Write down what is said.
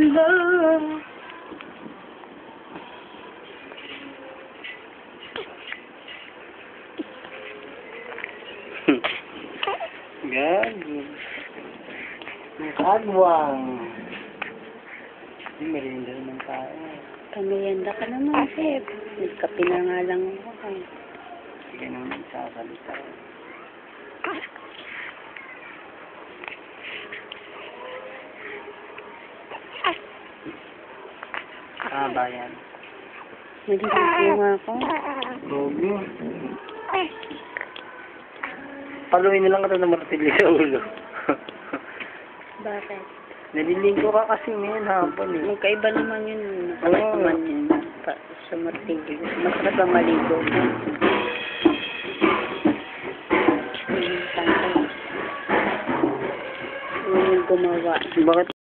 love. Gago. Nakagwang. Merienda naman tayo. Pamerienda ka naman, Seb. Nagkape na nga lang ako. Sige naman sasalita. Bayan. Naliligo nga ako. Gogo. Paluin na lang ka ng martilyo sa ulo. Bakit? Naliligo ka kasi ngayon hapon eh. Magkaiba naman yun. Masarap naman yun. Sa martilyo. Masarap ang maligo. Yung gumawa. Bakit